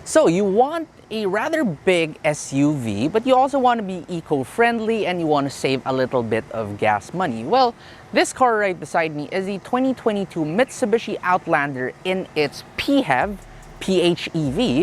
So you want a rather big SUV, but you also want to be eco-friendly and you want to save a little bit of gas money. Well, this car right beside me is the 2022 Mitsubishi Outlander in its PHEV,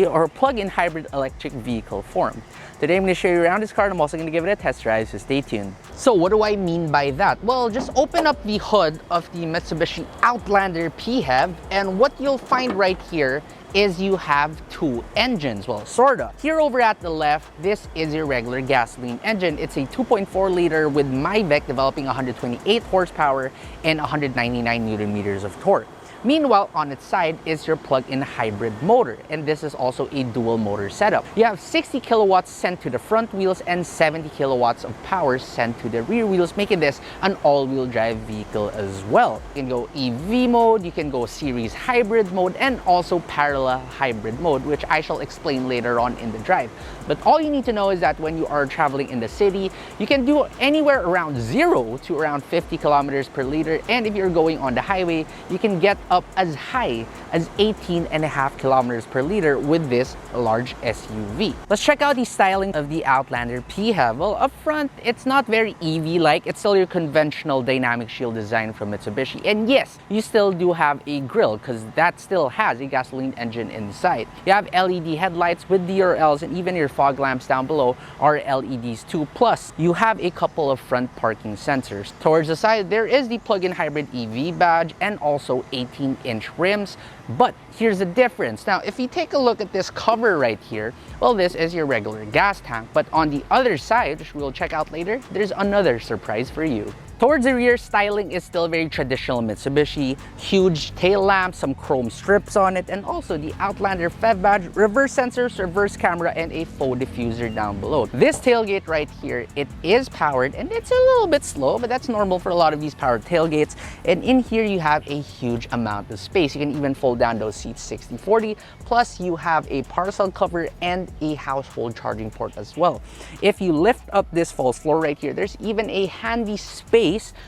or plug-in hybrid electric vehicle form. Today I'm going to show you around this car and I'm also going to give it a test drive, so stay tuned. So what do I mean by that? Well, just open up the hood of the Mitsubishi Outlander PHEV and what you'll find right here is you have two engines. Well, sorta. Here over at the left, this is your regular gasoline engine. It's a 2.4 liter with MyVec developing 128 horsepower and 199 Newton meters of torque. Meanwhile, on its side is your plug-in hybrid motor, and this is also a dual motor setup. You have 60 kilowatts sent to the front wheels and 70 kilowatts of power sent to the rear wheels, making this an all-wheel drive vehicle as well. You can go EV mode, you can go series hybrid mode, and also parallel hybrid mode, which I shall explain later on in the drive. But all you need to know is that when you are traveling in the city, you can do anywhere around 0 to around 50 kilometers per liter, and if you're going on the highway, you can get up as high as 18.5 kilometers per liter with this large SUV. Let's check out the styling of the Outlander PHEV. Well, up front, it's not very EV-like. It's still your conventional dynamic shield design from Mitsubishi. And yes, you still do have a grille because that still has a gasoline engine inside. You have LED headlights with DRLs, and even your fog lamps down below are LEDs too. Plus, you have a couple of front parking sensors. Towards the side, there is the plug-in hybrid EV badge and also 18-inch rims. But here's the difference. Now, if you take a look at this cover right here, well, this is your regular gas tank. But on the other side, which we'll check out later, there's another surprise for you. Towards the rear, styling is still very traditional Mitsubishi. Huge tail lamps, some chrome strips on it, and also the Outlander PHEV badge, reverse sensors, reverse camera, and a faux diffuser down below. This tailgate right here, it is powered, and it's a little bit slow, but that's normal for a lot of these powered tailgates. And in here, you have a huge amount of space. You can even fold down those seats 60/40. Plus, you have a parcel cover and a household charging port as well. If you lift up this false floor right here, there's even a handy space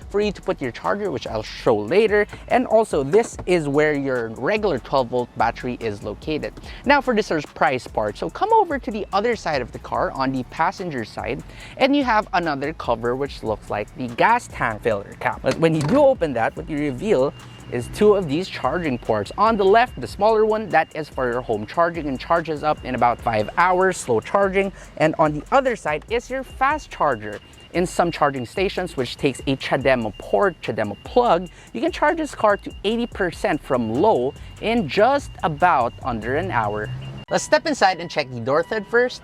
for you to put your charger, which I'll show later. And also, this is where your regular 12-volt battery is located. Now for the surprise part, so come over to the other side of the car on the passenger side, and you have another cover which looks like the gas tank filler cap. But when you do open that, what you reveal is two of these charging ports. On the left, the smaller one, that is for your home charging and charges up in about 5 hours, slow charging. And on the other side is your fast charger. In some charging stations, which takes a CHAdeMO port, CHAdeMO plug, you can charge this car to 80% from low in just about under an hour. Let's step inside and check the door hood first.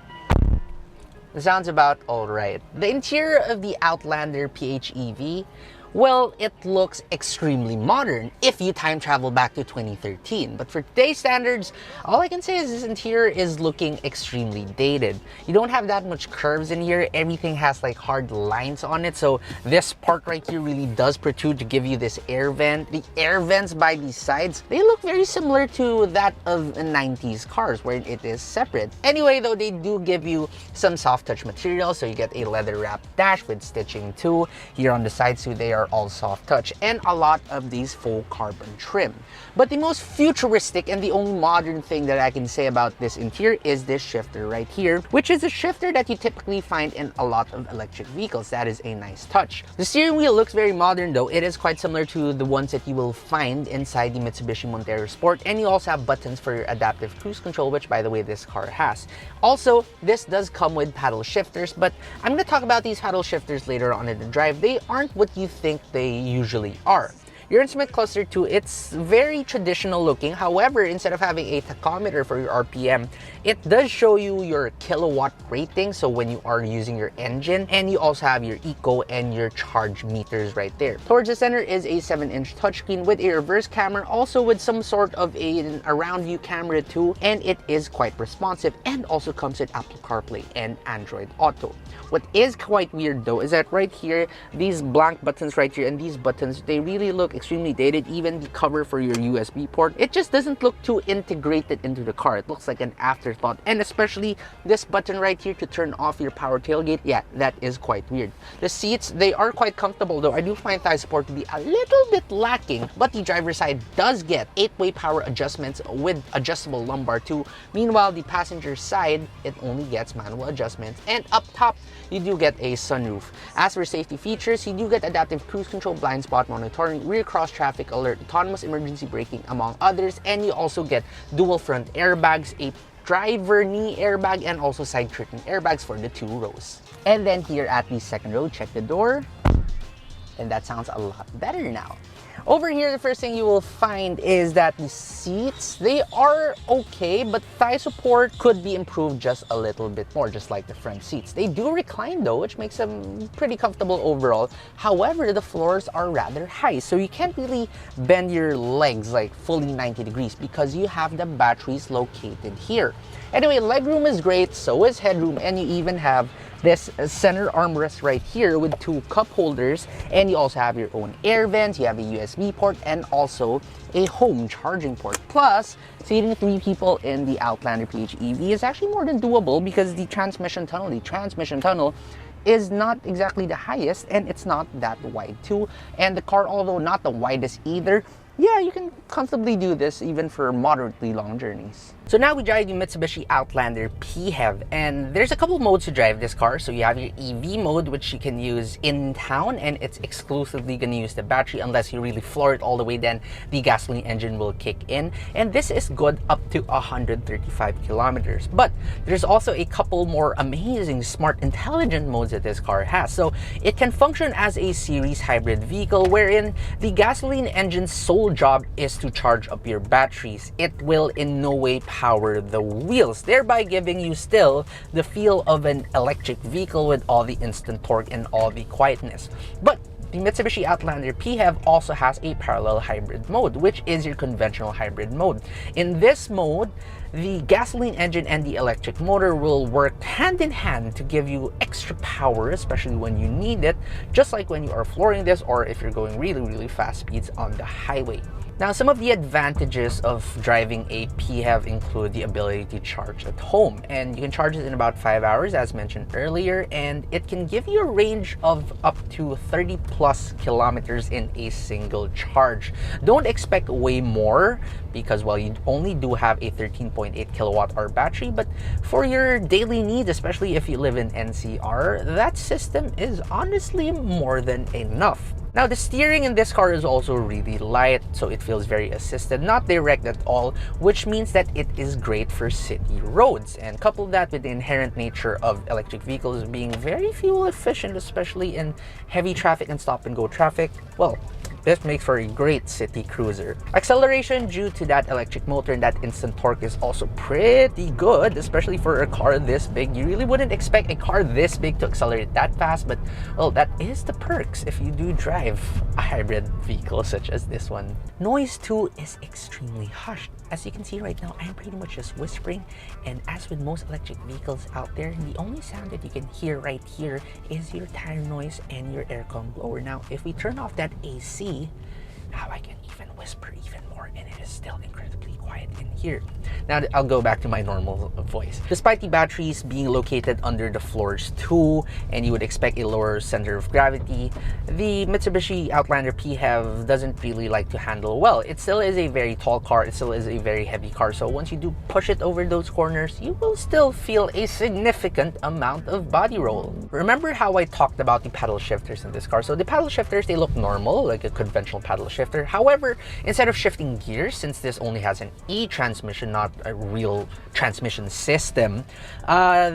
It sounds about all right. The interior of the Outlander PHEV, well, it looks extremely modern if you time travel back to 2013. But for today's standards, all I can say is this interior is looking extremely dated. You don't have that much curves in here. Everything has like hard lines on it. So this part right here really does protrude to give you this air vent. The air vents by these sides, they look very similar to that of 90s cars where it is separate. Anyway, though, they do give you some soft touch material. So you get a leather wrapped dash with stitching too. Here on the sides too, they are all soft touch, and a lot of these faux carbon trim. But the most futuristic and the only modern thing that I can say about this interior is this shifter right here, which is a shifter that you typically find in a lot of electric vehicles. That is a nice touch. The steering wheel looks very modern though. It is quite similar to the ones that you will find inside the Mitsubishi Montero Sport, and you also have buttons for your adaptive cruise control, which by the way this car has. Also, this does come with paddle shifters, but I'm going to talk about these paddle shifters later on in the drive. They aren't what you think they usually are. Your instrument cluster too, it's very traditional looking. However, instead of having a tachometer for your RPM, it does show you your kilowatt rating, so when you are using your engine, and you also have your eco and your charge meters right there. Towards the center is a 7-inch touchscreen with a reverse camera, also with some sort of an around view camera too, and it is quite responsive and also comes with Apple CarPlay and Android Auto. What is quite weird though is that right here, these blank buttons right here and these buttons, they really look look extremely dated. Even the cover for your USB port, it just doesn't look too integrated into the car. It looks like an afterthought. And especially this button right here to turn off your power tailgate, yeah, that is quite weird. The seats, they are quite comfortable though. I do find thigh support to be a little bit lacking, but the driver's side does get 8-way power adjustments with adjustable lumbar too. Meanwhile, the passenger side, it only gets manual adjustments. And up top, you do get a sunroof. As for safety features, you do get adaptive cruise control, blind spot monitoring, rear cross traffic alert, autonomous emergency braking, among others. And you also get dual front airbags, a driver knee airbag, and also side curtain airbags for the 2 rows. And then here at the second row, check the door. And that sounds a lot better now. Over here, the first thing you will find is that the seats, they are okay, but thigh support could be improved just a little bit more, just like the front seats. They do recline though, which makes them pretty comfortable overall. However, the floors are rather high, so you can't really bend your legs like fully 90 degrees because you have the batteries located here. Anyway, legroom is great, so is headroom, and you even have this center armrest right here with 2 cup holders, and you also have your own air vents, you have a USB port, and also a home charging port. Plus, seating 3 people in the Outlander PHEV is actually more than doable because the transmission tunnel is not exactly the highest, and it's not that wide too. And the car, although not the widest either, yeah, you can comfortably do this even for moderately long journeys. So now we drive the Mitsubishi Outlander PHEV, and there's a couple modes to drive this car. So you have your EV mode, which you can use in town, and it's exclusively going to use the battery unless you really floor it all the way, then the gasoline engine will kick in. And this is good up to 135 kilometers. But there's also a couple more amazing, smart, intelligent modes that this car has. So it can function as a series hybrid vehicle, wherein the gasoline engine's sole job is to charge up your batteries. It will in no way power the wheels, thereby giving you still the feel of an electric vehicle with all the instant torque and all the quietness. But the Mitsubishi Outlander PHEV also has a parallel hybrid mode, which is your conventional hybrid mode. In this mode, the gasoline engine and the electric motor will work hand in hand to give you extra power, especially when you need it, just like when you are flooring this or if you're going really fast speeds on the highway. Now, some of the advantages of driving a PHEV include the ability to charge at home, and you can charge it in about 5 hours as mentioned earlier, and it can give you a range of up to 30 plus kilometers in a single charge. Don't expect way more because, well, you only do have a 13.8 kilowatt hour battery, but for your daily needs, especially if you live in NCR, that system is honestly more than enough. Now, the steering in this car is also really light, so it feels very assisted, not direct at all, which means that it is great for city roads. And couple that with the inherent nature of electric vehicles being very fuel efficient, especially in heavy traffic and stop and go traffic, well, this makes for a great city cruiser. Acceleration due to that electric motor and that instant torque is also pretty good, especially for a car this big. You really wouldn't expect a car this big to accelerate that fast, but well, that is the perks if you do drive a hybrid vehicle such as this one. Noise too is extremely hushed. As you can see right now, I'm pretty much just whispering, and as with most electric vehicles out there, the only sound that you can hear right here is your tire noise and your aircon blower. Now, if we turn off that AC, now I can even whisper even more, and it is still incredibly quiet in here. Now I'll go back to my normal voice. Despite the batteries being located under the floors too, and you would expect a lower center of gravity, the Mitsubishi Outlander PHEV doesn't really like to handle well. It still is a very tall car, it still is a very heavy car, so once you do push it over those corners, you will still feel a significant amount of body roll. Remember how I talked about the paddle shifters in this car? So the paddle shifters, they look normal, like a conventional paddle shifter. However, instead of shifting gears, since this only has an e-transmission, not a real transmission system,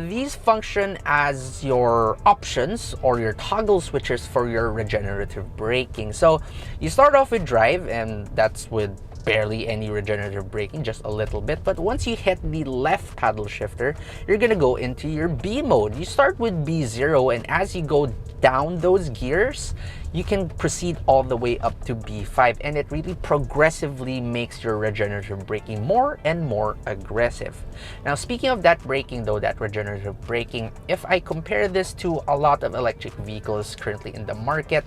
these function as your options or your toggle switches for your regenerative braking. So you start off with drive, and that's with barely any regenerative braking, just a little bit. But once you hit the left paddle shifter, you're gonna go into your B mode. You start with B0, and as you go down those gears, you can proceed all the way up to B5, and it really progressively makes your regenerative braking more and more aggressive. Now, speaking of that braking though, that regenerative braking, if I compare this to a lot of electric vehicles currently in the market,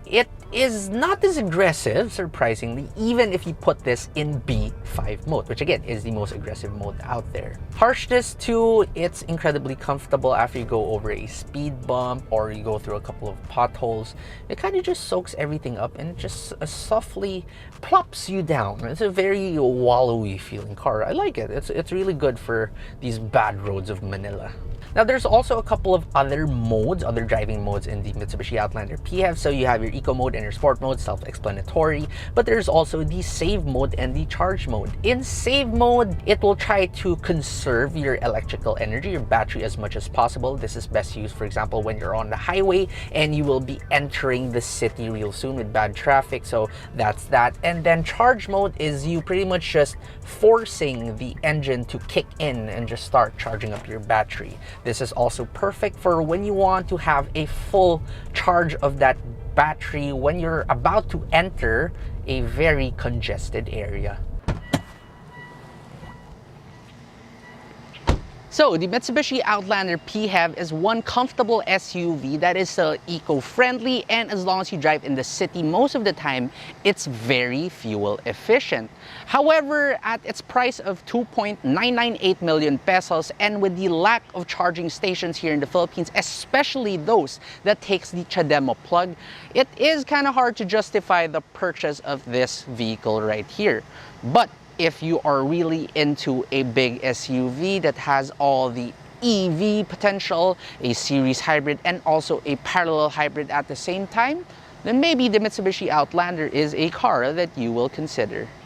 it is not as aggressive, surprisingly, even if you put this in B5 mode, which again is the most aggressive mode out there. Harshness too, it's incredibly comfortable after you go over a speed bump or you go through a couple of potholes. It kind of just soaks everything up and it just softly plops you down. It's a very wallowy feeling car. I like it. It's really good for these bad roads of Manila. Now, there's also a couple of other modes, other driving modes in the Mitsubishi Outlander PHEV. So you have your Eco mode and your Sport mode, self-explanatory. But there's also the Save mode and the Charge mode. In Save mode, it will try to conserve your electrical energy, your battery, as much as possible. This is best used, for example, when you're on the highway and you will be entering the city real soon with bad traffic. So that's that. And then Charge mode is you pretty much just forcing the engine to kick in and just start charging up your battery. This is also perfect for when you want to have a full charge of that battery when you're about to enter a very congested area. So the Mitsubishi Outlander PHEV is one comfortable SUV that is eco-friendly, and as long as you drive in the city most of the time, it's very fuel efficient. However, at its price of 2.998 million pesos and with the lack of charging stations here in the Philippines, especially those that takes the Chademo plug, it is kind of hard to justify the purchase of this vehicle right here. But if you are really into a big SUV that has all the EV potential, a series hybrid, and also a parallel hybrid at the same time, then maybe the Mitsubishi Outlander is a car that you will consider.